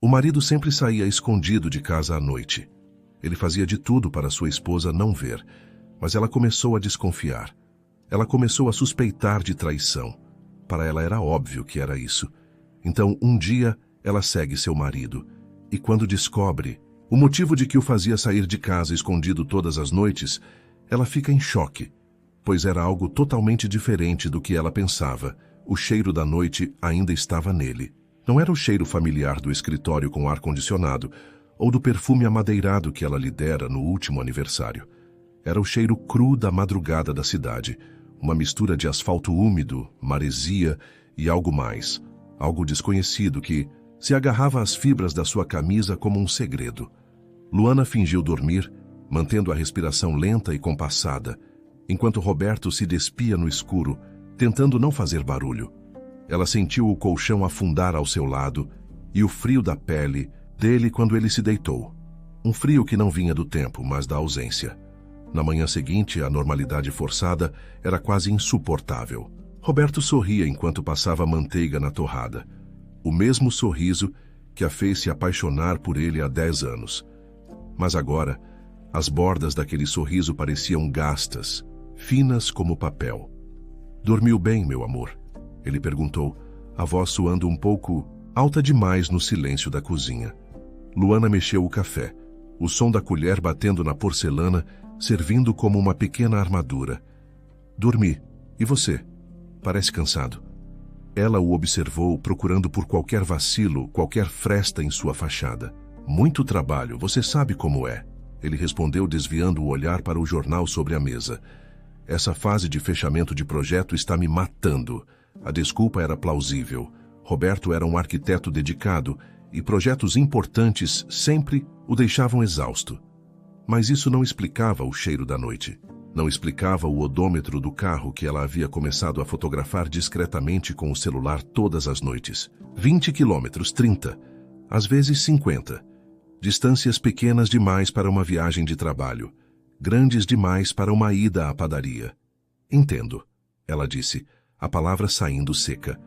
O marido sempre saía escondido de casa à noite. Ele fazia de tudo para sua esposa não ver, mas ela começou a desconfiar. Ela começou a suspeitar de traição. Para ela era óbvio que era isso. Então, um dia, ela segue seu marido. E quando descobre o motivo de que o fazia sair de casa escondido todas as noites, ela fica em choque, pois era algo totalmente diferente do que ela pensava. O cheiro da noite ainda estava nele. Não era o cheiro familiar do escritório com ar-condicionado, ou do perfume amadeirado que ela lhe dera no último aniversário. Era o cheiro cru da madrugada da cidade, uma mistura de asfalto úmido, maresia e algo mais, algo desconhecido que se agarrava às fibras da sua camisa como um segredo. Luana fingiu dormir, mantendo a respiração lenta e compassada, enquanto Roberto se despia no escuro, tentando não fazer barulho. Ela sentiu o colchão afundar ao seu lado e o frio da pele dele quando ele se deitou. Um frio que não vinha do tempo, mas da ausência. Na manhã seguinte, a normalidade forçada era quase insuportável. Roberto sorria enquanto passava manteiga na torrada. O mesmo sorriso que a fez se apaixonar por ele há 10 anos. Mas agora, as bordas daquele sorriso pareciam gastas, finas como papel. "Dormiu bem, meu amor?" ele perguntou, a voz soando um pouco alta demais no silêncio da cozinha. Luana mexeu o café, o som da colher batendo na porcelana, servindo como uma pequena armadura. "Dormi. E você? Parece cansado." Ela o observou, procurando por qualquer vacilo, qualquer fresta em sua fachada. "Muito trabalho, você sabe como é." Ele respondeu, desviando o olhar para o jornal sobre a mesa. "Essa fase de fechamento de projeto está me matando." A desculpa era plausível. Roberto era um arquiteto dedicado e projetos importantes sempre o deixavam exausto. Mas isso não explicava o cheiro da noite. Não explicava o odômetro do carro que ela havia começado a fotografar discretamente com o celular todas as noites. 20 quilômetros, 30, às vezes 50. Distâncias pequenas demais para uma viagem de trabalho, grandes demais para uma ida à padaria. "Entendo", ela disse, a palavra saindo seca.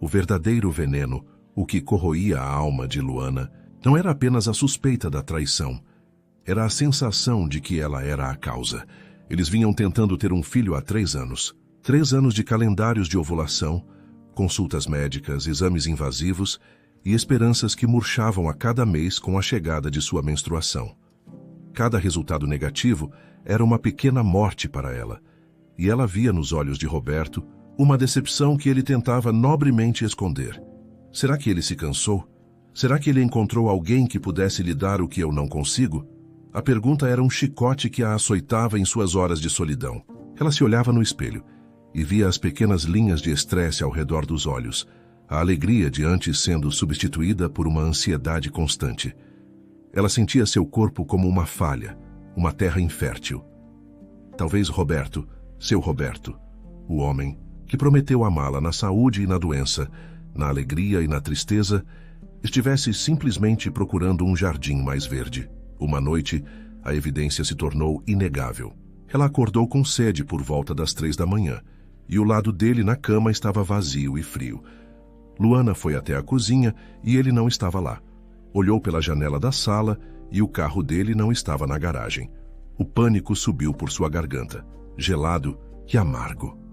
O verdadeiro veneno, o que corroía a alma de Luana, não era apenas a suspeita da traição. Era a sensação de que ela era a causa. Eles vinham tentando ter um filho há 3 anos. 3 anos de calendários de ovulação, consultas médicas, exames invasivos e esperanças que murchavam a cada mês com a chegada de sua menstruação. Cada resultado negativo era uma pequena morte para ela, e ela via nos olhos de Roberto uma decepção que ele tentava nobremente esconder. Será que ele se cansou? Será que ele encontrou alguém que pudesse lhe dar o que eu não consigo? A pergunta era um chicote que a açoitava em suas horas de solidão. Ela se olhava no espelho e via as pequenas linhas de estresse ao redor dos olhos, a alegria de antes sendo substituída por uma ansiedade constante. Ela sentia seu corpo como uma falha, uma terra infértil. Talvez Roberto, seu Roberto, o homem que prometeu amá-la na saúde e na doença, na alegria e na tristeza, estivesse simplesmente procurando um jardim mais verde. Uma noite, a evidência se tornou inegável. Ela acordou com sede por volta das 3 da manhã, e o lado dele na cama estava vazio e frio. Luana foi até a cozinha e ele não estava lá. Olhou pela janela da sala e o carro dele não estava na garagem. O pânico subiu por sua garganta, gelado e amargo.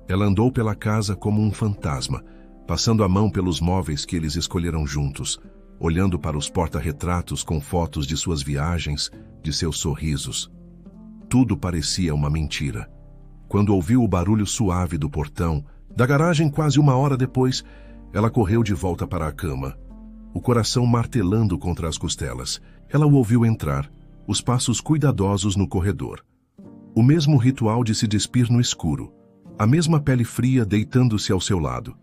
Ela andou pela casa como um fantasma, passando a mão pelos móveis que eles escolheram juntos, olhando para os porta-retratos com fotos de suas viagens, de seus sorrisos. Tudo parecia uma mentira. Quando ouviu o barulho suave do portão, da garagem quase 1 hora depois, ela correu de volta para a cama, o coração martelando contra as costelas. Ela o ouviu entrar, os passos cuidadosos no corredor. O mesmo ritual de se despir no escuro, a mesma pele fria deitando-se ao seu lado.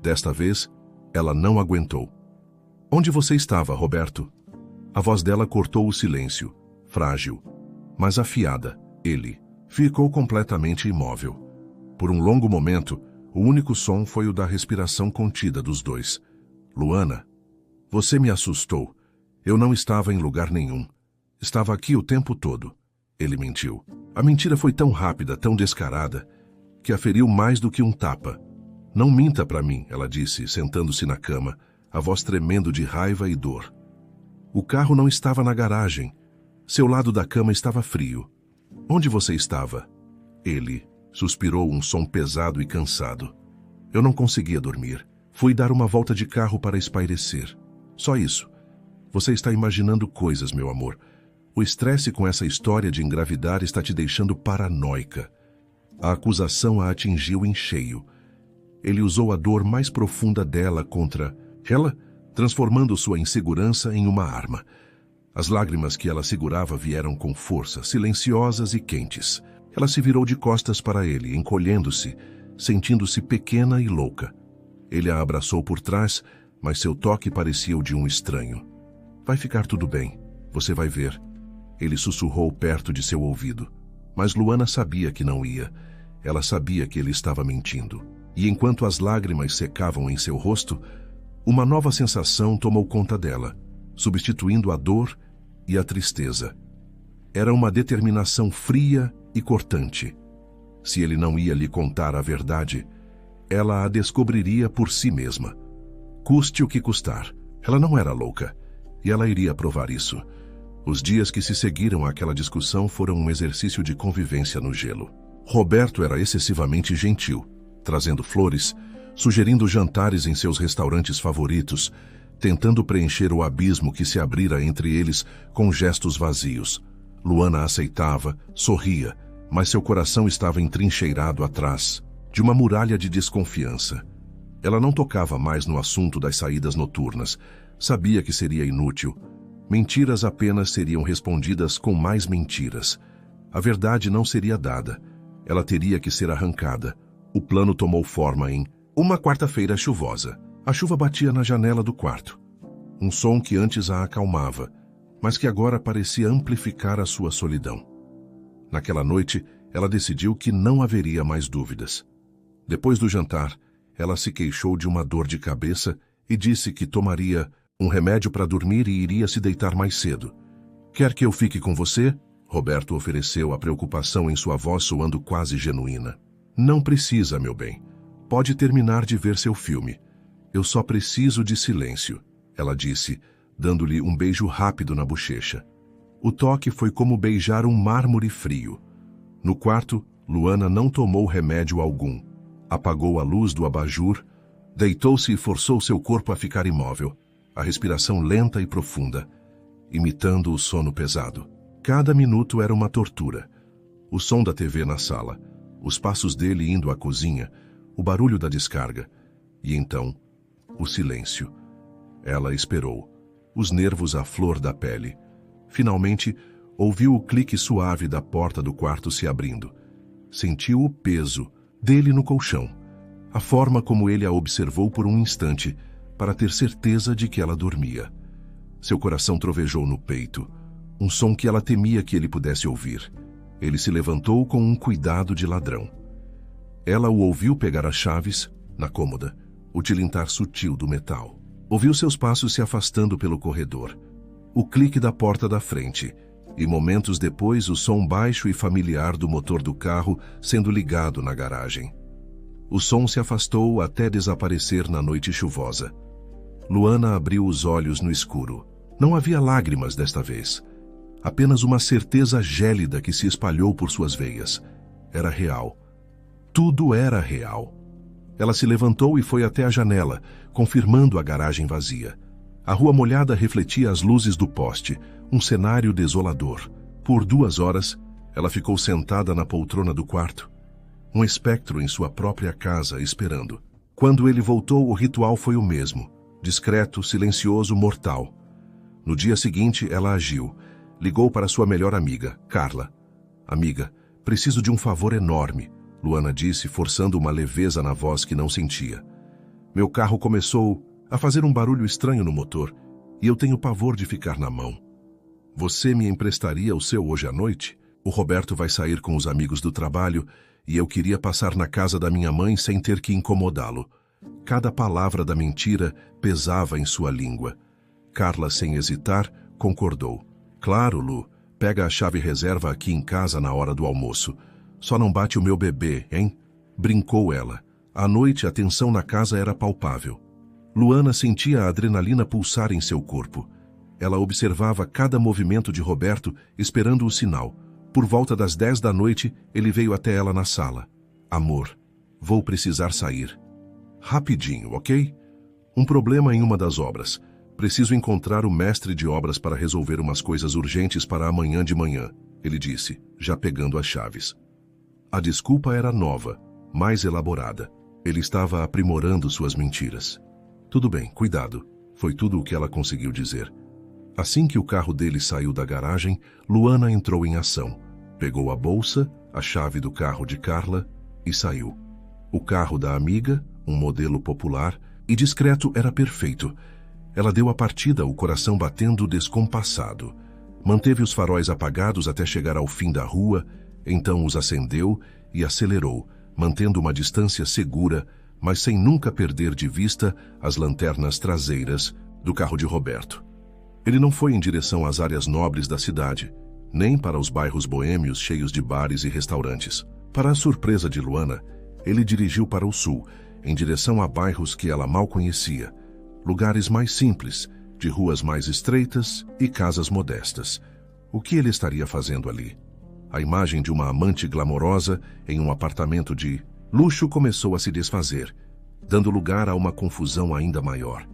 Desta vez, ela não aguentou. "Onde você estava, Roberto?" A voz dela cortou o silêncio, frágil, mas afiada. Ele ficou completamente imóvel. Por um longo momento, o único som foi o da respiração contida dos dois. "Luana, você me assustou. Eu não estava em lugar nenhum. Estava aqui o tempo todo." Ele mentiu. A mentira foi tão rápida, tão descarada, que a feriu mais do que um tapa. "Não minta para mim", ela disse, sentando-se na cama, a voz tremendo de raiva e dor. O carro não estava na garagem. Seu lado da cama estava frio. Onde você estava? Ele suspirou, um som pesado e cansado. Eu não conseguia dormir. Fui dar uma volta de carro para espairecer. Só isso. Você está imaginando coisas, meu amor. O estresse com essa história de engravidar está te deixando paranoica. A acusação a atingiu em cheio. Ele usou a dor mais profunda dela contra ela, transformando sua insegurança em uma arma. As lágrimas que ela segurava vieram com força, silenciosas e quentes. Ela se virou de costas para ele, encolhendo-se, sentindo-se pequena e louca. Ele a abraçou por trás, mas seu toque parecia o de um estranho. Vai ficar tudo bem, você vai ver. Ele sussurrou perto de seu ouvido. Mas Luana sabia que não ia. Ela sabia que ele estava mentindo. E enquanto as lágrimas secavam em seu rosto, uma nova sensação tomou conta dela, substituindo a dor e a tristeza. Era uma determinação fria e cortante. Se ele não ia lhe contar a verdade, ela a descobriria por si mesma. Custe o que custar. Ela não era louca, e ela iria provar isso. Os dias que se seguiram àquela discussão foram um exercício de convivência no gelo. Roberto era excessivamente gentil, trazendo flores, sugerindo jantares em seus restaurantes favoritos, tentando preencher o abismo que se abrira entre eles com gestos vazios. Luana aceitava, sorria, mas seu coração estava entrincheirado atrás de uma muralha de desconfiança. Ela não tocava mais no assunto das saídas noturnas. Sabia que seria inútil. Mentiras apenas seriam respondidas com mais mentiras. A verdade não seria dada. Ela teria que ser arrancada. O plano tomou forma em uma quarta-feira chuvosa. A chuva batia na janela do quarto. Um som que antes a acalmava, mas que agora parecia amplificar a sua solidão. Naquela noite, ela decidiu que não haveria mais dúvidas. Depois do jantar, ela se queixou de uma dor de cabeça e disse que tomaria um remédio para dormir e iria se deitar mais cedo. Quer que eu fique com você? Roberto ofereceu, a preocupação em sua voz soando quase genuína. Não precisa, meu bem. Pode terminar de ver seu filme. Eu só preciso de silêncio, ela disse, dando-lhe um beijo rápido na bochecha. O toque foi como beijar um mármore frio. No quarto, Luana não tomou remédio algum. Apagou a luz do abajur, deitou-se e forçou seu corpo a ficar imóvel, a respiração lenta e profunda, imitando o sono pesado. Cada minuto era uma tortura. O som da TV na sala, os passos dele indo à cozinha, o barulho da descarga. E então, o silêncio. Ela esperou, os nervos à flor da pele. Finalmente, ouviu o clique suave da porta do quarto se abrindo. Sentiu o peso dele no colchão, a forma como ele a observou por um instante, para ter certeza de que ela dormia. Seu coração trovejou no peito, um som que ela temia que ele pudesse ouvir. Ele se levantou com um cuidado de ladrão. Ela o ouviu pegar as chaves, na cômoda, o tilintar sutil do metal. Ouviu seus passos se afastando pelo corredor, o clique da porta da frente, e momentos depois o som baixo e familiar do motor do carro sendo ligado na garagem. O som se afastou até desaparecer na noite chuvosa. Luana abriu os olhos no escuro. Não havia lágrimas desta vez. Apenas uma certeza gélida que se espalhou por suas veias. Era real. Tudo era real. Ela se levantou e foi até a janela, confirmando a garagem vazia. A rua molhada refletia as luzes do poste, um cenário desolador. Por 2 horas, ela ficou sentada na poltrona do quarto, um espectro em sua própria casa, esperando. Quando ele voltou, o ritual foi o mesmo, discreto, silencioso, mortal. No dia seguinte, ela agiu. Ligou para sua melhor amiga, Carla. Amiga, preciso de um favor enorme, Luana disse, forçando uma leveza na voz que não sentia. Meu carro começou a fazer um barulho estranho no motor, e eu tenho pavor de ficar na mão. Você me emprestaria o seu hoje à noite? O Roberto vai sair com os amigos do trabalho, e eu queria passar na casa da minha mãe sem ter que incomodá-lo. Cada palavra da mentira pesava em sua língua. Carla, sem hesitar, concordou. Claro, Lu, pega a chave e reserva aqui em casa na hora do almoço. Só não bate o meu bebê, hein? Brincou ela. À noite, a tensão na casa era palpável. Luana sentia a adrenalina pulsar em seu corpo. Ela observava cada movimento de Roberto, esperando o sinal. Por volta das 10 da noite, ele veio até ela na sala. Amor, vou precisar sair. Rapidinho, ok? Um problema em uma das obras. Preciso encontrar o mestre de obras para resolver umas coisas urgentes para amanhã de manhã, ele disse, já pegando as chaves. A desculpa era nova, mais elaborada. Ele estava aprimorando suas mentiras. Tudo bem, cuidado, foi tudo o que ela conseguiu dizer. Assim que o carro dele saiu da garagem, Luana entrou em ação. Pegou a bolsa, a chave do carro de Carla e saiu. O carro da amiga, um modelo popular e discreto, era perfeito. Ela deu a partida, o coração batendo descompassado. Manteve os faróis apagados até chegar ao fim da rua, então os acendeu e acelerou, mantendo uma distância segura, mas sem nunca perder de vista as lanternas traseiras do carro de Roberto. Ele não foi em direção às áreas nobres da cidade, nem para os bairros boêmios cheios de bares e restaurantes. Para a surpresa de Luana, ele dirigiu para o sul, em direção a bairros que ela mal conhecia, lugares mais simples, de ruas mais estreitas e casas modestas. O que ele estaria fazendo ali? A imagem de uma amante glamourosa em um apartamento de luxo começou a se desfazer, dando lugar a uma confusão ainda maior.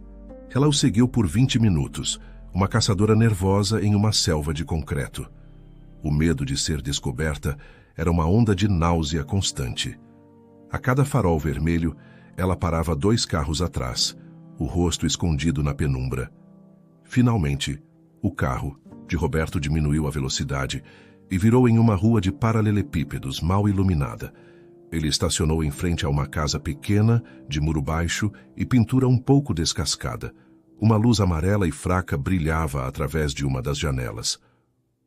Ela o seguiu por 20 minutos, uma caçadora nervosa em uma selva de concreto. O medo de ser descoberta era uma onda de náusea constante. A cada farol vermelho, ela parava 2 carros atrás, o rosto escondido na penumbra. Finalmente, o carro de Roberto diminuiu a velocidade e virou em uma rua de paralelepípedos mal iluminada. Ele estacionou em frente a uma casa pequena, de muro baixo e pintura um pouco descascada. Uma luz amarela e fraca brilhava através de uma das janelas.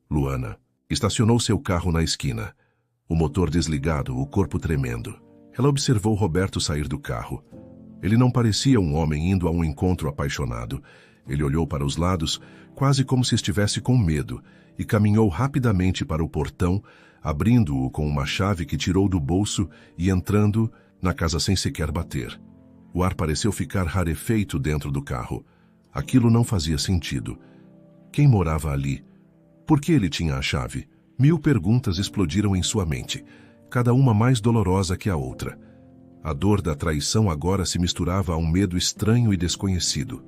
Luana estacionou seu carro na esquina, o motor desligado, o corpo tremendo. Ela observou Roberto sair do carro. Ele não parecia um homem indo a um encontro apaixonado. Ele olhou para os lados, quase como se estivesse com medo, e caminhou rapidamente para o portão, abrindo-o com uma chave que tirou do bolso e entrando na casa sem sequer bater. O ar pareceu ficar rarefeito dentro do carro. Aquilo não fazia sentido. Quem morava ali? Por que ele tinha a chave? 1000 perguntas explodiram em sua mente, cada uma mais dolorosa que a outra. A dor da traição agora se misturava a um medo estranho e desconhecido.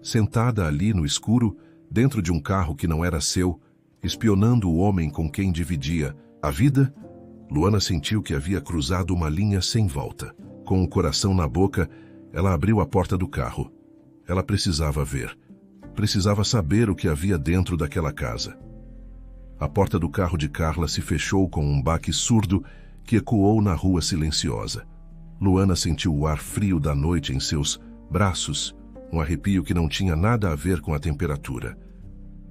Sentada ali no escuro, dentro de um carro que não era seu, espionando o homem com quem dividia a vida, Luana sentiu que havia cruzado uma linha sem volta. Com o coração na boca, ela abriu a porta do carro. Ela precisava ver. Precisava saber o que havia dentro daquela casa. A porta do carro de Carla se fechou com um baque surdo que ecoou na rua silenciosa. Luana sentiu o ar frio da noite em seus braços, um arrepio que não tinha nada a ver com a temperatura.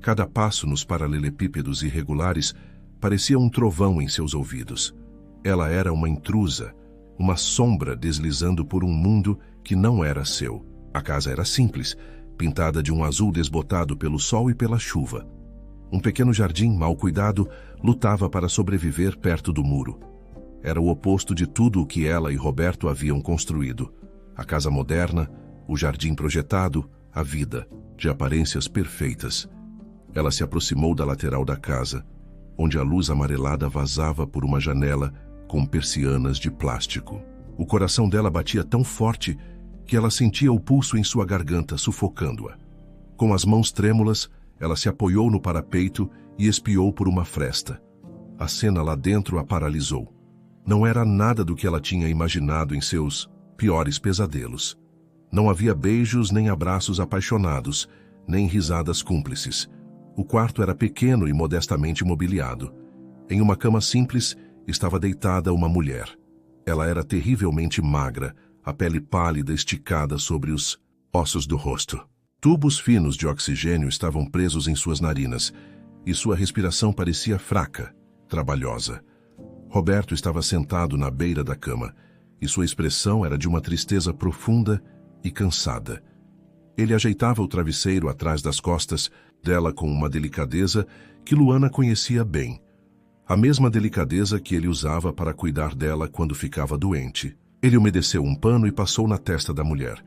Cada passo nos paralelepípedos irregulares parecia um trovão em seus ouvidos. Ela era uma intrusa, uma sombra deslizando por um mundo que não era seu. A casa era simples, pintada de um azul desbotado pelo sol e pela chuva. Um pequeno jardim mal cuidado lutava para sobreviver perto do muro. Era o oposto de tudo o que ela e Roberto haviam construído. A casa moderna, o jardim projetado, a vida, de aparências perfeitas. Ela se aproximou da lateral da casa, onde a luz amarelada vazava por uma janela com persianas de plástico. O coração dela batia tão forte que ela sentia o pulso em sua garganta, sufocando-a. Com as mãos trêmulas, ela se apoiou no parapeito e espiou por uma fresta. A cena lá dentro a paralisou. Não era nada do que ela tinha imaginado em seus piores pesadelos. Não havia beijos nem abraços apaixonados, nem risadas cúmplices. O quarto era pequeno e modestamente mobiliado. Em uma cama simples estava deitada uma mulher. Ela era terrivelmente magra, a pele pálida esticada sobre os ossos do rosto. Tubos finos de oxigênio estavam presos em suas narinas, e sua respiração parecia fraca, trabalhosa. Roberto estava sentado na beira da cama, e sua expressão era de uma tristeza profunda e cansada. Ele ajeitava o travesseiro atrás das costas dela com uma delicadeza que Luana conhecia bem. A mesma delicadeza que ele usava para cuidar dela quando ficava doente. Ele umedeceu um pano e passou na testa da mulher,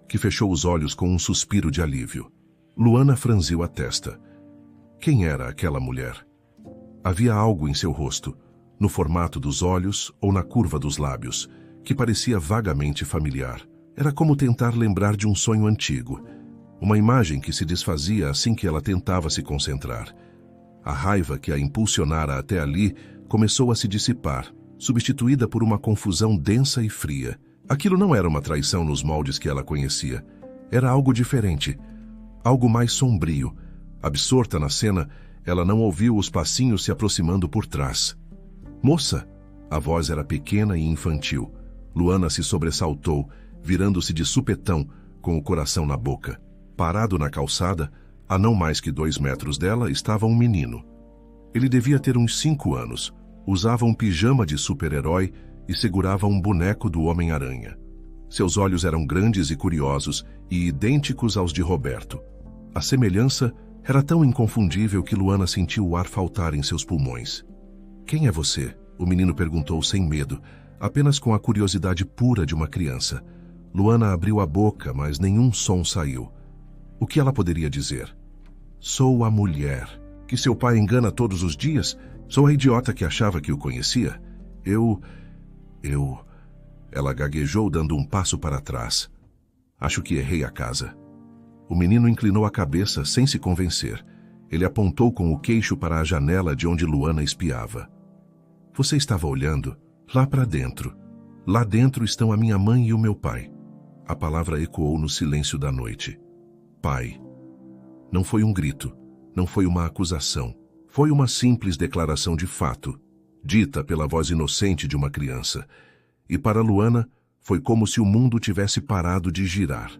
que fechou os olhos com um suspiro de alívio. Luana franziu a testa. Quem era aquela mulher? Havia algo em seu rosto, no formato dos olhos ou na curva dos lábios, que parecia vagamente familiar. Era como tentar lembrar de um sonho antigo, uma imagem que se desfazia assim que ela tentava se concentrar. A raiva que a impulsionara até ali começou a se dissipar, substituída por uma confusão densa e fria. Aquilo não era uma traição nos moldes que ela conhecia. Era algo diferente, algo mais sombrio. Absorta na cena, ela não ouviu os passinhos se aproximando por trás. Moça! A voz era pequena e infantil. Luana se sobressaltou, virando-se de supetão, com o coração na boca. Parado na calçada, a não mais que 2 metros dela, estava um menino. Ele devia ter uns 5 anos, usava um pijama de super-herói e segurava um boneco do Homem-Aranha. Seus olhos eram grandes e curiosos e idênticos aos de Roberto. A semelhança era tão inconfundível que Luana sentiu o ar faltar em seus pulmões. Quem é você? O menino perguntou sem medo, apenas com a curiosidade pura de uma criança. Luana abriu a boca, mas nenhum som saiu. O que ela poderia dizer? Sou a mulher que seu pai engana todos os dias? Sou a idiota que achava que o conhecia? Ela gaguejou, dando um passo para trás. Acho que errei a casa. O menino inclinou a cabeça sem se convencer. Ele apontou com o queixo para a janela de onde Luana espiava. Você estava olhando lá para dentro. Lá dentro estão a minha mãe e o meu pai. A palavra ecoou no silêncio da noite. Pai. Não foi um grito, não foi uma acusação. Foi uma simples declaração de fato, dita pela voz inocente de uma criança. E para Luana, foi como se o mundo tivesse parado de girar.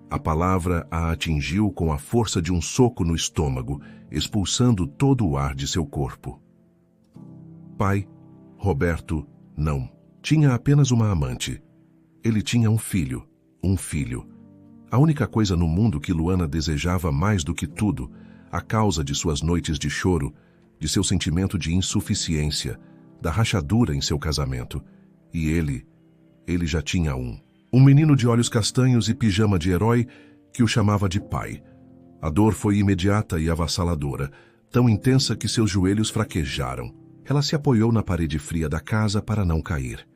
A palavra a atingiu com a força de um soco no estômago, expulsando todo o ar de seu corpo. Pai, Roberto, não. Tinha apenas uma amante. Ele tinha um filho. A única coisa no mundo que Luana desejava mais do que tudo, a causa de suas noites de choro, de seu sentimento de insuficiência, da rachadura em seu casamento. E ele já tinha um. Um menino de olhos castanhos e pijama de herói que o chamava de pai. A dor foi imediata e avassaladora, tão intensa que seus joelhos fraquejaram. Ela se apoiou na parede fria da casa para não cair.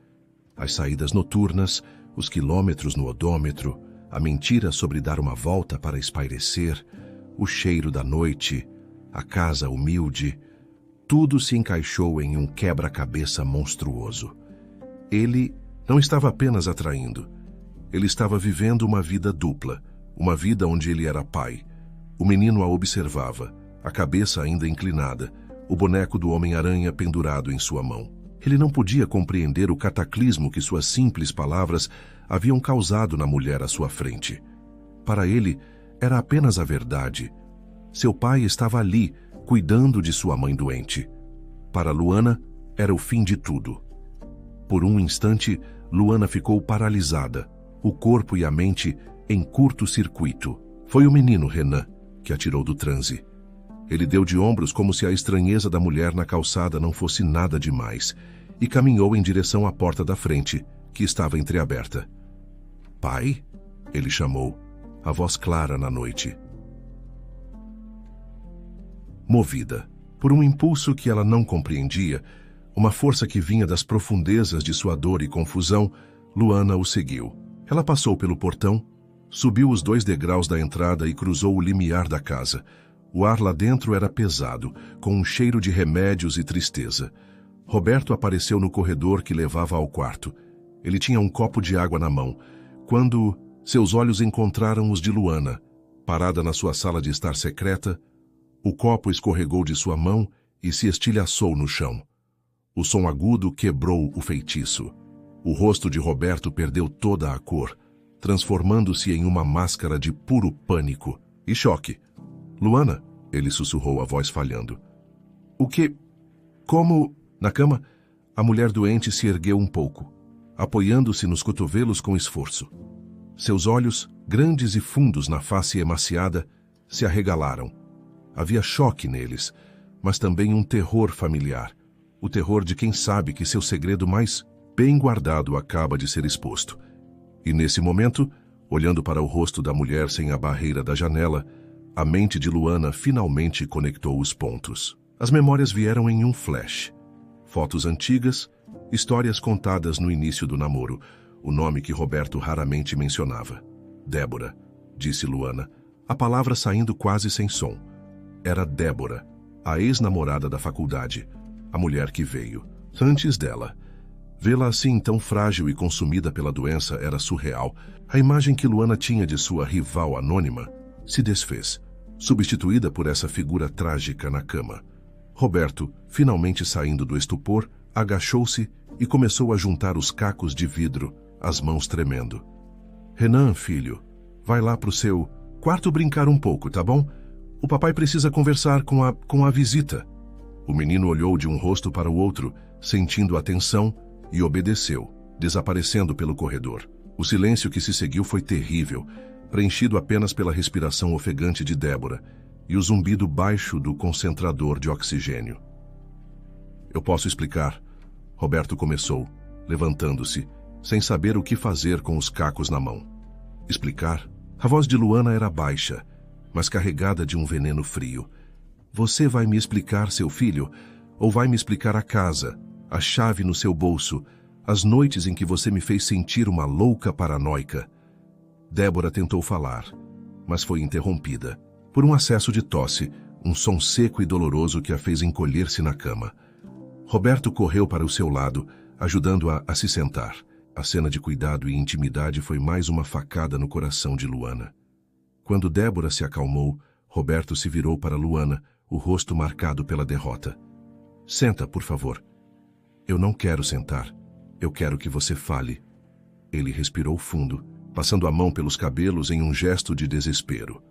As saídas noturnas, os quilômetros no odômetro, a mentira sobre dar uma volta para espairecer, o cheiro da noite, a casa humilde, tudo se encaixou em um quebra-cabeça monstruoso. Ele não estava apenas atraindo. Ele estava vivendo uma vida dupla, uma vida onde ele era pai. O menino a observava, a cabeça ainda inclinada, o boneco do Homem-Aranha pendurado em sua mão. Ele não podia compreender o cataclismo que suas simples palavras haviam causado na mulher à sua frente. Para ele, era apenas a verdade. Seu pai estava ali, cuidando de sua mãe doente. Para Luana, era o fim de tudo. Por um instante, Luana ficou paralisada, o corpo e a mente em curto-circuito. Foi o menino Renan que a tirou do transe. Ele deu de ombros como se a estranheza da mulher na calçada não fosse nada demais e caminhou em direção à porta da frente, que estava entreaberta. Pai? Ele chamou, a voz clara na noite. Movida por um impulso que ela não compreendia, uma força que vinha das profundezas de sua dor e confusão, Luana o seguiu. Ela passou pelo portão, subiu os 2 degraus da entrada e cruzou o limiar da casa. O ar lá dentro era pesado, com um cheiro de remédios e tristeza. Roberto apareceu no corredor que levava ao quarto. Ele tinha um copo de água na mão, quando seus olhos encontraram os de Luana. Parada na sua sala de estar secreta, o copo escorregou de sua mão e se estilhaçou no chão. O som agudo quebrou o feitiço. O rosto de Roberto perdeu toda a cor, transformando-se em uma máscara de puro pânico e choque. Luana, ele sussurrou, a voz falhando. O que? Como? Na cama, a mulher doente se ergueu um pouco, apoiando-se nos cotovelos com esforço. Seus olhos, grandes e fundos na face emaciada, se arregalaram. Havia choque neles, mas também um terror familiar. O terror de quem sabe que seu segredo mais bem guardado acaba de ser exposto. E nesse momento, Olhando para o rosto da mulher sem a barreira da janela, a mente de Luana finalmente conectou os pontos. As memórias vieram em um flash. Fotos antigas, histórias contadas no início do namoro, o nome que Roberto raramente mencionava. Débora, disse Luana, a palavra saindo quase sem som. Era Débora, a ex-namorada da faculdade, a mulher que veio antes dela. Vê-la assim tão frágil e consumida pela doença era surreal. A imagem que Luana tinha de sua rival anônima se desfez, substituída por essa figura trágica na cama. Roberto, finalmente saindo do estupor, agachou-se e começou a juntar os cacos de vidro, as mãos tremendo. Renan, filho, vai lá pro seu quarto brincar um pouco, tá bom? O papai precisa conversar com a visita. O menino olhou de um rosto para o outro, sentindo a tensão, e obedeceu, desaparecendo pelo corredor. O silêncio que se seguiu foi terrível, preenchido apenas pela respiração ofegante de Débora e o zumbido baixo do concentrador de oxigênio. Eu posso explicar, Roberto começou, levantando-se, sem saber o que fazer com os cacos na mão. Explicar? A voz de Luana era baixa, mas carregada de um veneno frio. Você vai me explicar, seu filho, ou vai me explicar a casa, a chave no seu bolso, as noites em que você me fez sentir uma louca paranoica? Débora tentou falar, mas foi interrompida por um acesso de tosse, um som seco e doloroso que a fez encolher-se na cama. Roberto correu para o seu lado, ajudando-a a se sentar. A cena de cuidado e intimidade foi mais uma facada no coração de Luana. Quando Débora se acalmou, Roberto se virou para Luana, o rosto marcado pela derrota. Senta, por favor. Eu não quero sentar. Eu quero que você fale. Ele respirou fundo, passando a mão pelos cabelos em um gesto de desespero.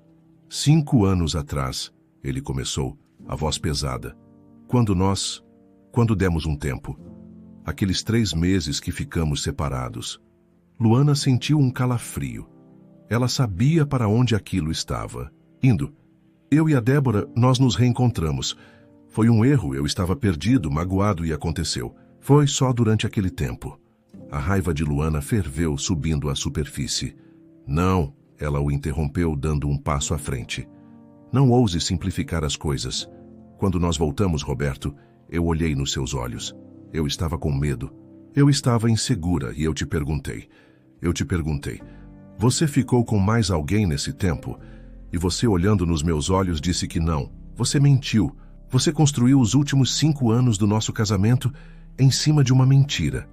5 anos atrás, ele começou, a voz pesada. Quando demos um tempo. Aqueles 3 meses que ficamos separados. Luana sentiu um calafrio. Ela sabia para onde aquilo estava. Indo. Eu e a Débora, nós nos reencontramos. Foi um erro, eu estava perdido, magoado e aconteceu. Foi só durante aquele tempo. A raiva de Luana ferveu, subindo à superfície. Não, ela o interrompeu, dando um passo à frente. Não ouse simplificar as coisas. Quando nós voltamos, Roberto, eu olhei nos seus olhos. Eu estava com medo. Eu estava insegura e eu te perguntei. Você ficou com mais alguém nesse tempo? E você, olhando nos meus olhos, disse que não. Você mentiu. Você construiu os últimos 5 anos do nosso casamento em cima de uma mentira.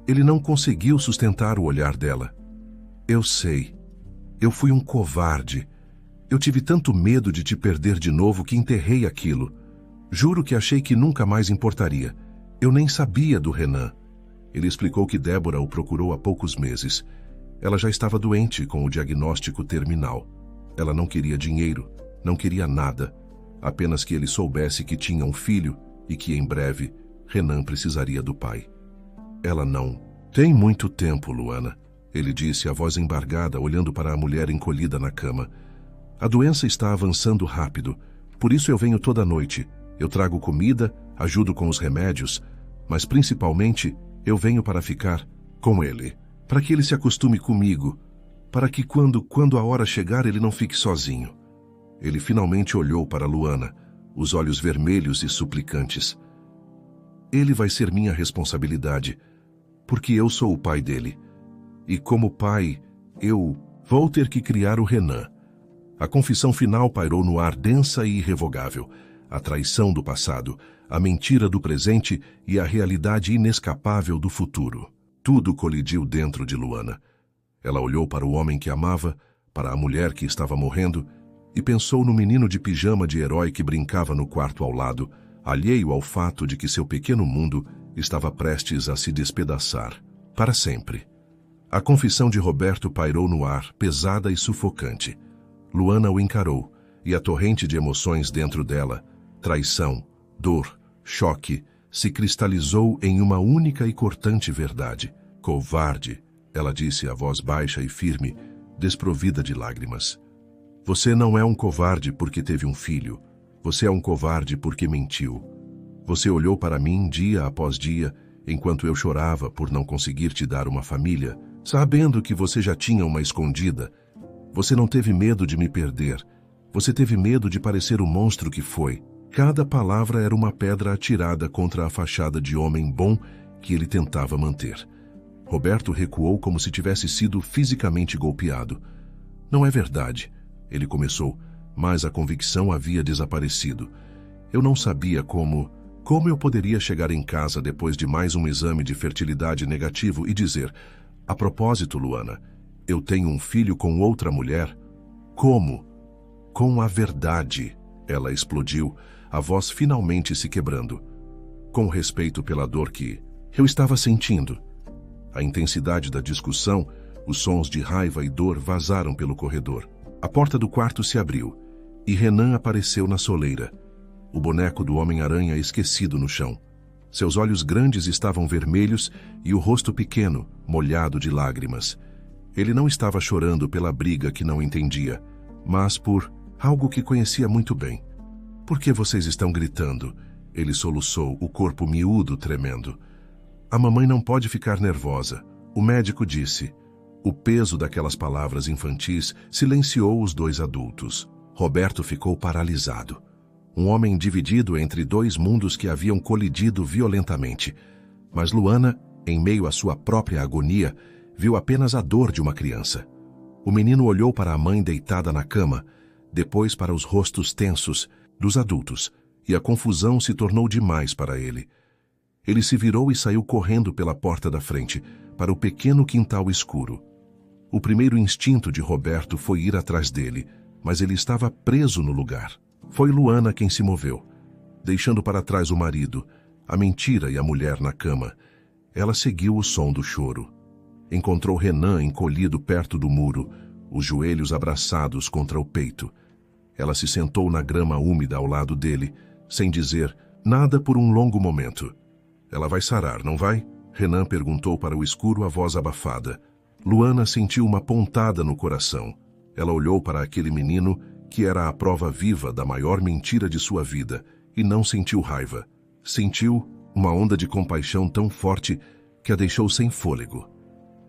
Ele não conseguiu sustentar o olhar dela. Eu sei. Eu fui um covarde. Eu tive tanto medo de te perder de novo que enterrei aquilo. Juro que achei que nunca mais importaria. Eu nem sabia do Renan. Ele explicou que Débora o procurou há poucos meses. Ela já estava doente com o diagnóstico terminal. Ela não queria dinheiro, não queria nada. Apenas que ele soubesse que tinha um filho e que, em breve, Renan precisaria do pai. Ela não. Tem muito tempo, Luana, ele disse, a voz embargada, olhando para a mulher encolhida na cama. A doença está avançando rápido, por isso eu venho toda noite. Eu trago comida, ajudo com os remédios, mas principalmente eu venho para ficar com ele, para que ele se acostume comigo, para que quando a hora chegar ele não fique sozinho. Ele finalmente olhou para Luana, os olhos vermelhos e suplicantes. Ele vai ser minha responsabilidade, porque eu sou o pai dele. E como pai, eu vou ter que criar o Renan. A confissão final pairou no ar densa e irrevogável. A traição do passado, a mentira do presente e a realidade inescapável do futuro. Tudo colidiu dentro de Luana. Ela olhou para o homem que amava, para a mulher que estava morrendo, e pensou no menino de pijama de herói que brincava no quarto ao lado, alheio ao fato de que seu pequeno mundo estava prestes a se despedaçar, para sempre. A confissão de Roberto pairou no ar, pesada e sufocante. Luana o encarou, e a torrente de emoções dentro dela, traição, dor, choque, se cristalizou em uma única e cortante verdade. Covarde, ela disse a voz baixa e firme, desprovida de lágrimas. Você não é um covarde porque teve um filho. Você é um covarde porque mentiu. Você olhou para mim dia após dia, enquanto eu chorava por não conseguir te dar uma família, Sabendo que você já tinha uma escondida, você não teve medo de me perder. Você teve medo de parecer o monstro que foi. Cada palavra era uma pedra atirada contra a fachada de homem bom que ele tentava manter. Roberto recuou como se tivesse sido fisicamente golpeado. Não é verdade, ele começou, mas a convicção havia desaparecido. Eu não sabia como eu poderia chegar em casa depois de mais um exame de fertilidade negativo e dizer: a propósito, Luana, eu tenho um filho com outra mulher? Como? Com a verdade, ela explodiu, a voz finalmente se quebrando. Com respeito pela dor que eu estava sentindo. A intensidade da discussão, os sons de raiva e dor vazaram pelo corredor. A porta do quarto se abriu e Renan apareceu na soleira, o boneco do Homem-Aranha esquecido no chão. Seus olhos grandes estavam vermelhos e o rosto pequeno, molhado de lágrimas. Ele não estava chorando pela briga que não entendia, mas por algo que conhecia muito bem. Por que vocês estão gritando? Ele soluçou, o corpo miúdo tremendo. A mamãe não pode ficar nervosa. O médico disse. O peso daquelas palavras infantis silenciou os dois adultos. Roberto ficou paralisado. Um homem dividido entre dois mundos que haviam colidido violentamente. Mas Luana, em meio à sua própria agonia, viu apenas a dor de uma criança. O menino olhou para a mãe deitada na cama, depois para os rostos tensos dos adultos, e a confusão se tornou demais para ele. Ele se virou e saiu correndo pela porta da frente, para o pequeno quintal escuro. O primeiro instinto de Roberto foi ir atrás dele, mas ele estava preso no lugar. Foi Luana quem se moveu, deixando para trás o marido, a mentira e a mulher na cama. Ela seguiu o som do choro. Encontrou Renan encolhido perto do muro, os joelhos abraçados contra o peito. Ela se sentou na grama úmida ao lado dele, sem dizer nada por um longo momento. Ela vai sarar, não vai? Renan perguntou para o escuro, a voz abafada. Luana sentiu uma pontada no coração. Ela olhou para aquele menino, que era a prova viva da maior mentira de sua vida, e não sentiu raiva. Sentiu uma onda de compaixão tão forte que a deixou sem fôlego.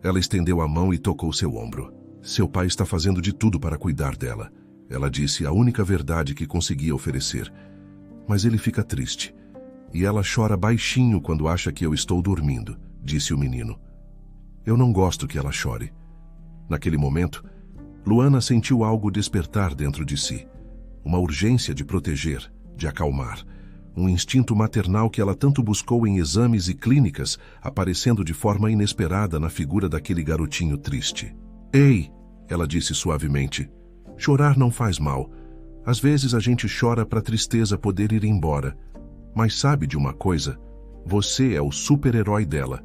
Ela estendeu a mão e tocou seu ombro. Seu pai está fazendo de tudo para cuidar dela. Ela disse a única verdade que conseguia oferecer. Mas ele fica triste. E ela chora baixinho quando acha que eu estou dormindo, disse o menino. Eu não gosto que ela chore. Naquele momento, Luana sentiu algo despertar dentro de si. Uma urgência de proteger, de acalmar. Um instinto maternal que ela tanto buscou em exames e clínicas, aparecendo de forma inesperada na figura daquele garotinho triste. Ei, ela disse suavemente. Chorar não faz mal. Às vezes a gente chora para a tristeza poder ir embora. Mas sabe de uma coisa? Você é o super-herói dela.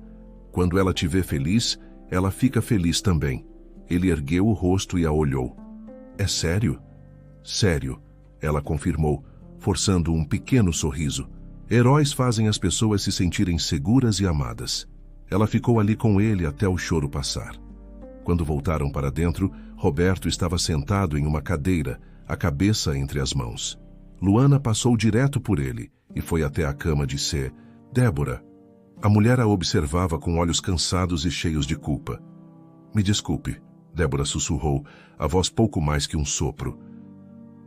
Quando ela te vê feliz, ela fica feliz também. Ele ergueu o rosto e a olhou. É sério? Sério, ela confirmou, forçando um pequeno sorriso. Heróis fazem as pessoas se sentirem seguras e amadas. Ela ficou ali com ele até o choro passar. Quando voltaram para dentro, Roberto estava sentado em uma cadeira, a cabeça entre as mãos. Luana passou direto por ele e foi até a cama de C. Débora. A mulher a observava com olhos cansados e cheios de culpa. Me desculpe, Débora sussurrou, a voz pouco mais que um sopro.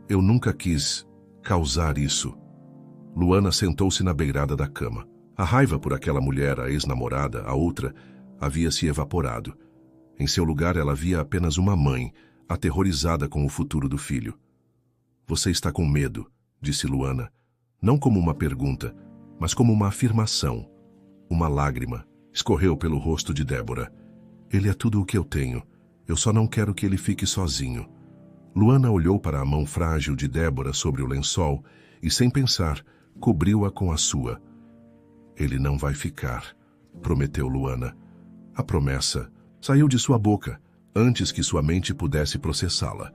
Eu nunca quis causar isso. Luana sentou-se na beirada da cama. A raiva por aquela mulher, a ex-namorada, a outra, havia se evaporado. Em seu lugar, ela via apenas uma mãe, aterrorizada com o futuro do filho. Você está com medo, disse Luana, não como uma pergunta, mas como uma afirmação. Uma lágrima escorreu pelo rosto de Débora. Ele é tudo o que eu tenho. Eu só não quero que ele fique sozinho. Luana olhou para a mão frágil de Débora sobre o lençol e, sem pensar, cobriu-a com a sua. Ele não vai ficar, prometeu Luana. A promessa saiu de sua boca antes que sua mente pudesse processá-la.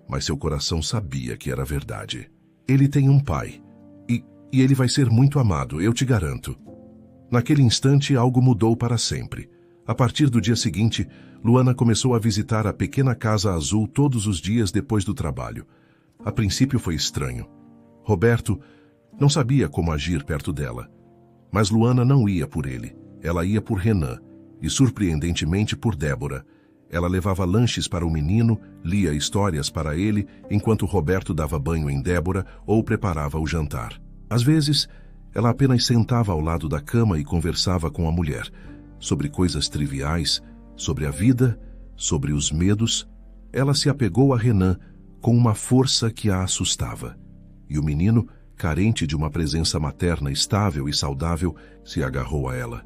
Mas seu coração sabia que era verdade. Ele tem um pai. E ele vai ser muito amado, eu te garanto. Naquele instante, algo mudou para sempre. A partir do dia seguinte, Luana começou a visitar a pequena casa azul todos os dias depois do trabalho. A princípio foi estranho. Roberto não sabia como agir perto dela. Mas Luana não ia por ele. Ela ia por Renan. e surpreendentemente por Débora. Ela levava lanches para o menino, lia histórias para ele, enquanto Roberto dava banho em Débora ou preparava o jantar. Às vezes, ela apenas sentava ao lado da cama e conversava com a mulher, sobre coisas triviais, sobre a vida, sobre os medos. Ela se apegou a Renan com uma força que a assustava. E o menino, carente de uma presença materna estável e saudável, se agarrou a ela.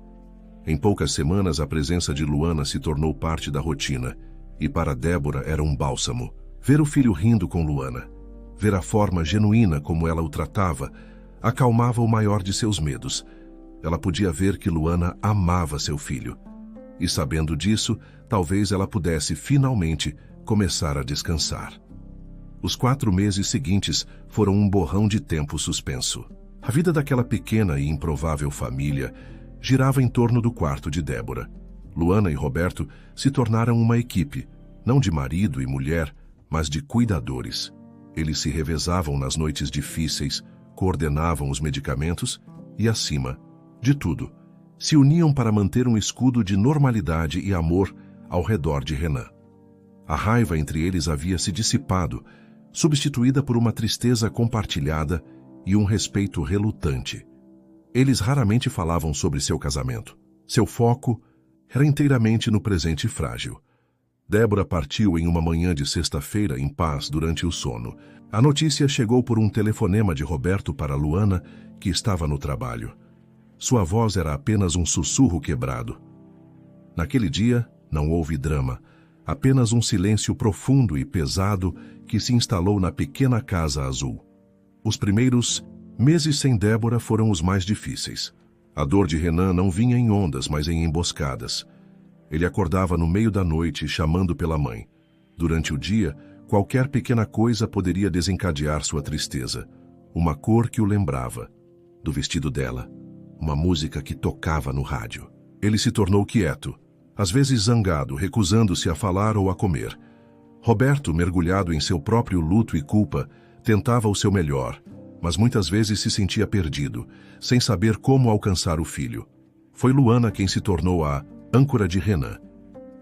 Em poucas semanas, a presença de Luana se tornou parte da rotina, e para Débora era um bálsamo. Ver o filho rindo com Luana, ver a forma genuína como ela o tratava, acalmava o maior de seus medos. Ela podia ver que Luana amava seu filho. E sabendo disso, talvez ela pudesse finalmente começar a descansar. Os 4 meses seguintes foram um borrão de tempo suspenso. A vida daquela pequena e improvável família girava em torno do quarto de Débora. Luana e Roberto se tornaram uma equipe, não de marido e mulher, mas de cuidadores. Eles se revezavam nas noites difíceis, coordenavam os medicamentos e, acima de tudo, se uniam para manter um escudo de normalidade e amor ao redor de Renan. A raiva entre eles havia se dissipado, substituída por uma tristeza compartilhada e um respeito relutante. Eles raramente falavam sobre seu casamento. Seu foco era inteiramente no presente frágil. Débora partiu em uma manhã de sexta-feira em paz durante o sono. A notícia chegou por um telefonema de Roberto para Luana, que estava no trabalho. Sua voz era apenas um sussurro quebrado. Naquele dia, não houve drama, apenas um silêncio profundo e pesado que se instalou na pequena casa azul. Os primeiros meses sem Débora foram os mais difíceis. A dor de Renan não vinha em ondas, mas em emboscadas. Ele acordava no meio da noite, chamando pela mãe. Durante o dia, qualquer pequena coisa poderia desencadear sua tristeza. Uma cor que o lembrava, do vestido dela, uma música que tocava no rádio. Ele se tornou quieto, às vezes zangado, recusando-se a falar ou a comer. Roberto, mergulhado em seu próprio luto e culpa, tentava o seu melhor, mas muitas vezes se sentia perdido, sem saber como alcançar o filho. Foi Luana quem se tornou a âncora de Renan.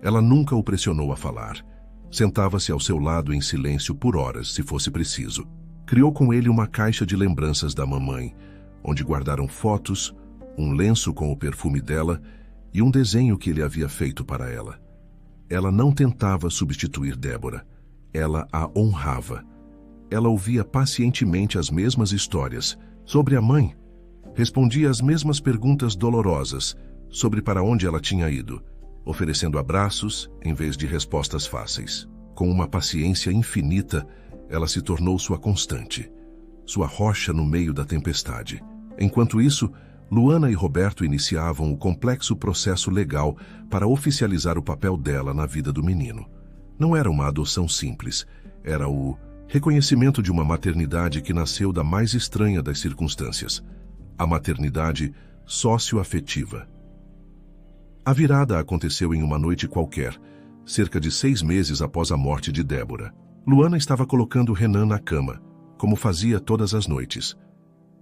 Ela nunca o pressionou a falar. Sentava-se ao seu lado em silêncio por horas, se fosse preciso. Criou com ele uma caixa de lembranças da mamãe, onde guardaram fotos, um lenço com o perfume dela e um desenho que ele havia feito para ela. Ela não tentava substituir Débora. Ela a honrava. Ela ouvia pacientemente as mesmas histórias sobre a mãe. Respondia às mesmas perguntas dolorosas sobre para onde ela tinha ido, oferecendo abraços em vez de respostas fáceis. Com uma paciência infinita, ela se tornou sua constante, sua rocha no meio da tempestade. Enquanto isso, Luana e Roberto iniciavam o complexo processo legal para oficializar o papel dela na vida do menino. Não era uma adoção simples, era o reconhecimento de uma maternidade que nasceu da mais estranha das circunstâncias, a maternidade socioafetiva. A virada aconteceu em uma noite qualquer, cerca de 6 meses após a morte de Débora. Luana estava colocando Renan na cama, como fazia todas as noites.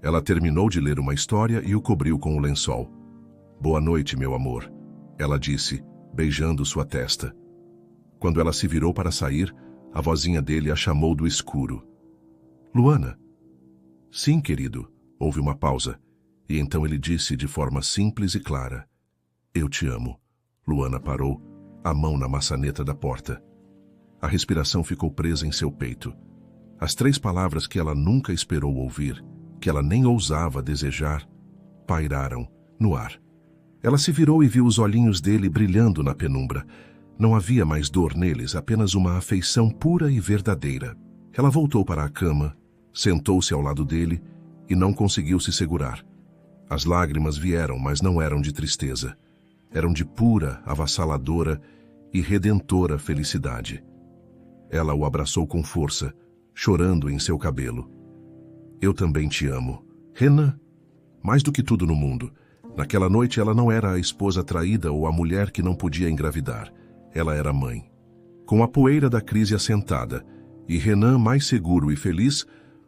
Ela terminou de ler uma história e o cobriu com o lençol. "Boa noite, meu amor", ela disse, beijando sua testa. Quando ela se virou para sair, a vozinha dele a chamou do escuro. "Luana?" "Sim, querido." Houve uma pausa, e então ele disse de forma simples e clara: "Eu te amo." Luana parou, a mão na maçaneta da porta. A respiração ficou presa em seu peito. As 3 palavras que ela nunca esperou ouvir, que ela nem ousava desejar, pairaram no ar. Ela se virou e viu os olhinhos dele brilhando na penumbra. Não havia mais dor neles, apenas uma afeição pura e verdadeira. Ela voltou para a cama, sentou-se ao lado dele e não conseguiu se segurar. As lágrimas vieram, mas não eram de tristeza. Eram de pura, avassaladora e redentora felicidade. Ela o abraçou com força, chorando em seu cabelo. "Eu também te amo, Renan." Mais do que tudo no mundo, naquela noite ela não era a esposa traída ou a mulher que não podia engravidar. Ela era mãe. Com a poeira da crise assentada e Renan mais seguro e feliz,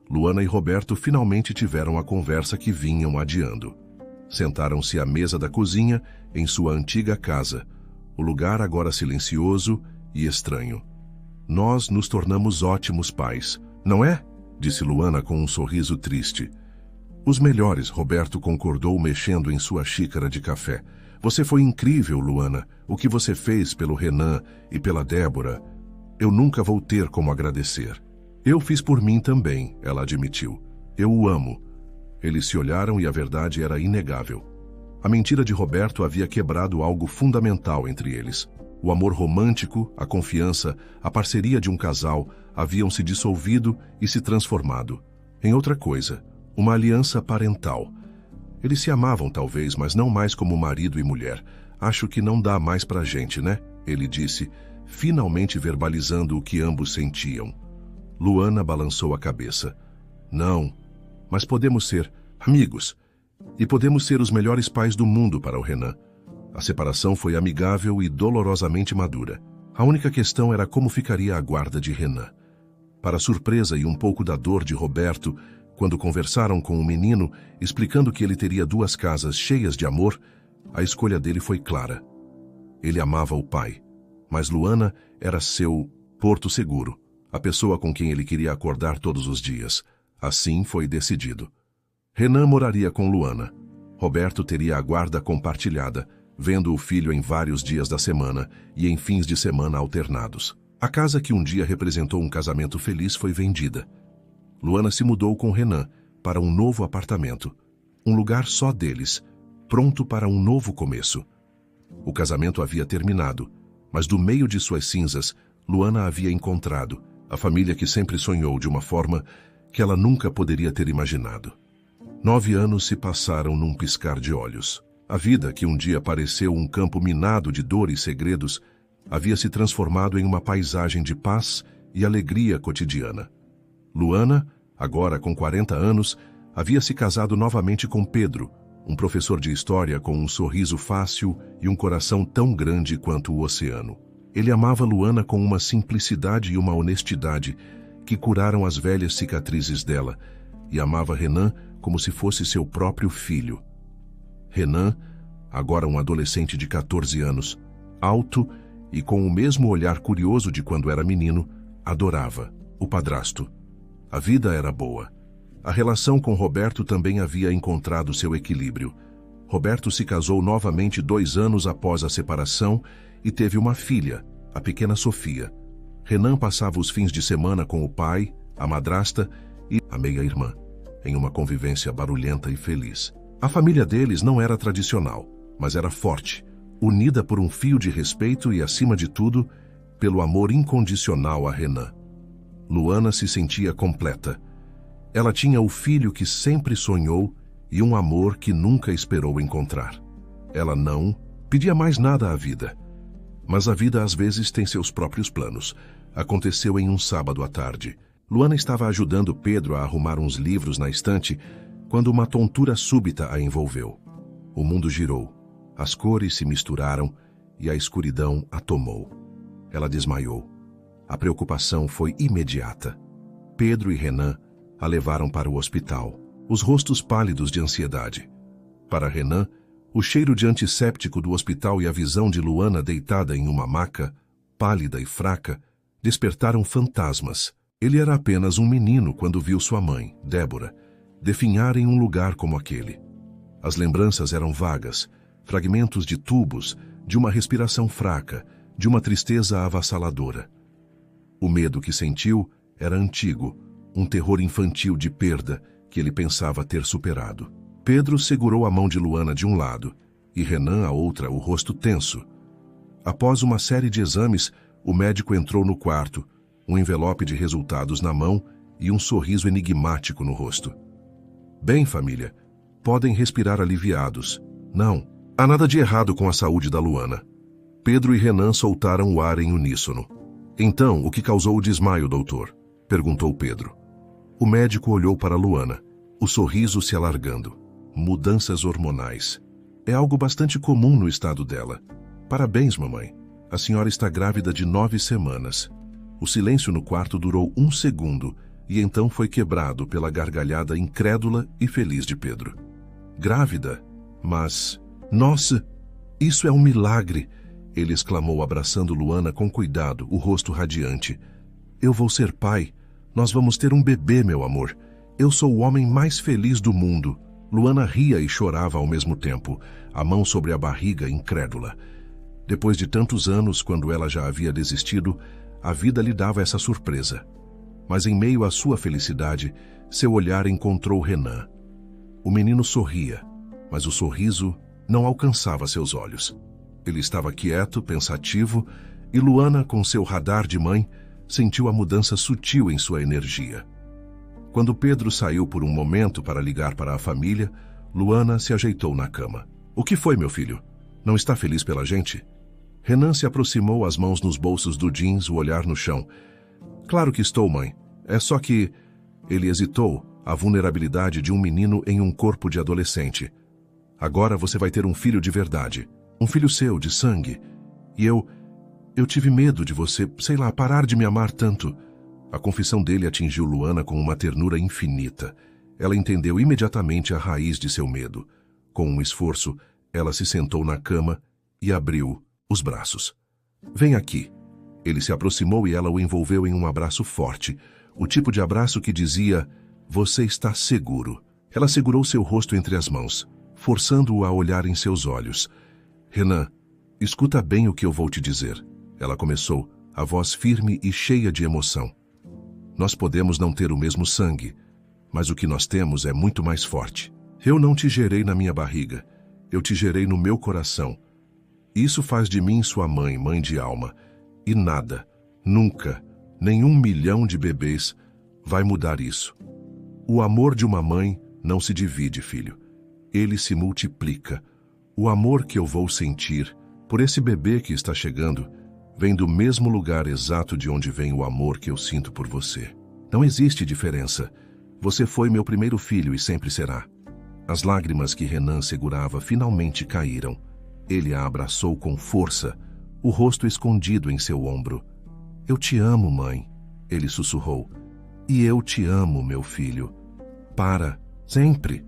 Luana e Roberto finalmente tiveram a conversa que vinham adiando. Sentaram-se à mesa da cozinha em sua antiga casa, O lugar agora silencioso e estranho. Nós nos tornamos ótimos pais, não é? Disse Luana com um sorriso triste. Os melhores, Roberto concordou mexendo em sua xícara de café. Você foi incrível, Luana. O que você fez pelo Renan e pela Débora, eu nunca vou ter como agradecer. Eu fiz por mim também, ela admitiu. Eu o amo. Eles se olharam e a verdade era inegável. A mentira de Roberto havia quebrado algo fundamental entre eles. O amor romântico, a confiança, a parceria de um casal haviam se dissolvido e se transformado em outra coisa, uma aliança parental. Eles se amavam talvez, mas não mais como marido e mulher. Acho que não dá mais pra gente, né? Ele disse, finalmente verbalizando o que ambos sentiam. Luana balançou a cabeça. Não, mas podemos ser amigos. E podemos ser os melhores pais do mundo para o Renan. A separação foi amigável e dolorosamente madura. A única questão era como ficaria a guarda de Renan. Para a surpresa e um pouco da dor de Roberto, quando conversaram com o menino, explicando que ele teria 2 casas cheias de amor, a escolha dele foi clara. Ele amava o pai, mas Luana era seu porto seguro, a pessoa com quem ele queria acordar todos os dias. Assim foi decidido. Renan moraria com Luana. Roberto teria a guarda compartilhada, vendo o filho em vários dias da semana e em fins de semana alternados. A casa que um dia representou um casamento feliz foi vendida. Luana se mudou com Renan para um novo apartamento, um lugar só deles, pronto para um novo começo. O casamento havia terminado, mas do meio de suas cinzas, Luana havia encontrado a família que sempre sonhou de uma forma que ela nunca poderia ter imaginado. 9 anos se passaram num piscar de olhos. A vida, que um dia pareceu um campo minado de dor e segredos, havia se transformado em uma paisagem de paz e alegria cotidiana. Luana, agora com 40 anos, havia se casado novamente com Pedro, um professor de história com um sorriso fácil e um coração tão grande quanto o oceano. Ele amava Luana com uma simplicidade e uma honestidade que curaram as velhas cicatrizes dela, e amava Renan como se fosse seu próprio filho. Renan, agora um adolescente de 14 anos, alto e com o mesmo olhar curioso de quando era menino, adorava o padrasto. A vida era boa. A relação com Roberto também havia encontrado seu equilíbrio. Roberto se casou novamente 2 anos após a separação e teve uma filha, a pequena Sofia. Renan passava os fins de semana com o pai, a madrasta e a meia-irmã, em uma convivência barulhenta e feliz. A família deles não era tradicional, mas era forte, unida por um fio de respeito e, acima de tudo, pelo amor incondicional a Renan. Luana se sentia completa. Ela tinha o filho que sempre sonhou e um amor que nunca esperou encontrar. Ela não pedia mais nada à vida. Mas a vida às vezes tem seus próprios planos. Aconteceu em um sábado à tarde. Luana estava ajudando Pedro a arrumar uns livros na estante quando uma tontura súbita a envolveu. O mundo girou, as cores se misturaram e a escuridão a tomou. Ela desmaiou. A preocupação foi imediata. Pedro e Renan a levaram para o hospital, os rostos pálidos de ansiedade. Para Renan, o cheiro de antisséptico do hospital e a visão de Luana deitada em uma maca, pálida e fraca, despertaram fantasmas. Ele era apenas um menino quando viu sua mãe, Débora, definhar em um lugar como aquele. As lembranças eram vagas, fragmentos de tubos, de uma respiração fraca, de uma tristeza avassaladora. O medo que sentiu era antigo, um terror infantil de perda que ele pensava ter superado. Pedro segurou a mão de Luana de um lado e Renan a outra, o rosto tenso. Após uma série de exames, o médico entrou no quarto, um envelope de resultados na mão e um sorriso enigmático no rosto. Bem, família, podem respirar aliviados. Não, há nada de errado com a saúde da Luana. Pedro e Renan soltaram o ar em uníssono. Então, o que causou o desmaio, doutor? Perguntou Pedro. O médico olhou para Luana, o sorriso se alargando. Mudanças hormonais. É algo bastante comum no estado dela. Parabéns, mamãe. A senhora está grávida de 9 semanas. O silêncio no quarto durou 1 segundo e então foi quebrado pela gargalhada incrédula e feliz de Pedro. Grávida? Mas... Nossa, isso é um milagre! Ele exclamou, abraçando Luana com cuidado, o rosto radiante. Eu vou ser pai. Nós vamos ter um bebê, meu amor. Eu sou o homem mais feliz do mundo. Luana ria e chorava ao mesmo tempo, a mão sobre a barriga, incrédula. Depois de tantos anos, quando ela já havia desistido, a vida lhe dava essa surpresa. Mas em meio à sua felicidade, seu olhar encontrou Renan. O menino sorria, mas o sorriso não alcançava seus olhos. Ele estava quieto, pensativo, e Luana, com seu radar de mãe, sentiu a mudança sutil em sua energia. Quando Pedro saiu por um momento para ligar para a família, Luana se ajeitou na cama. O que foi, meu filho? Não está feliz pela gente? Renan se aproximou, as mãos nos bolsos do jeans, o olhar no chão. Claro que estou, mãe. É só que... Ele hesitou, a vulnerabilidade de um menino em um corpo de adolescente. Agora você vai ter um filho de verdade. Um filho seu, de sangue. E eu tive medo de você, sei lá, parar de me amar tanto. A confissão dele atingiu Luana com uma ternura infinita. Ela entendeu imediatamente a raiz de seu medo. Com um esforço, ela se sentou na cama e abriu os braços. Vem aqui. Ele se aproximou e ela o envolveu em um abraço forte. O tipo de abraço que dizia, você está seguro. Ela segurou seu rosto entre as mãos, forçando-o a olhar em seus olhos. Renan, escuta bem o que eu vou te dizer. Ela começou, a voz firme e cheia de emoção. Nós podemos não ter o mesmo sangue, mas o que nós temos é muito mais forte. Eu não te gerei na minha barriga, eu te gerei no meu coração. Isso faz de mim sua mãe, mãe de alma. E nada, nunca, nem 1 milhão de bebês vai mudar isso. O amor de uma mãe não se divide, filho. Ele se multiplica. O amor que eu vou sentir por esse bebê que está chegando vem do mesmo lugar exato de onde vem o amor que eu sinto por você. Não existe diferença. Você foi meu primeiro filho e sempre será. As lágrimas que Renan segurava finalmente caíram. Ele a abraçou com força, o rosto escondido em seu ombro. Eu te amo, mãe, ele sussurrou. E eu te amo, meu filho. Para, sempre.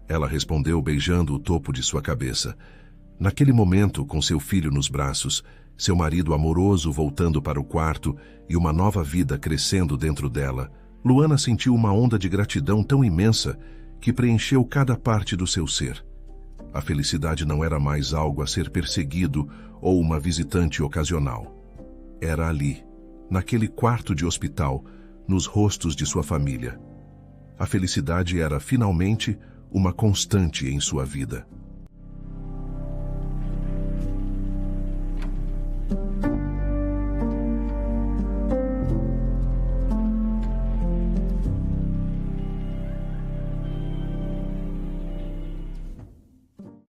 Ela respondeu, beijando o topo de sua cabeça. Naquele momento, com seu filho nos braços, seu marido amoroso voltando para o quarto e uma nova vida crescendo dentro dela, Luana sentiu uma onda de gratidão tão imensa que preencheu cada parte do seu ser. A felicidade não era mais algo a ser perseguido ou uma visitante ocasional. Era ali, naquele quarto de hospital, nos rostos de sua família. A felicidade era, finalmente, uma constante em sua vida.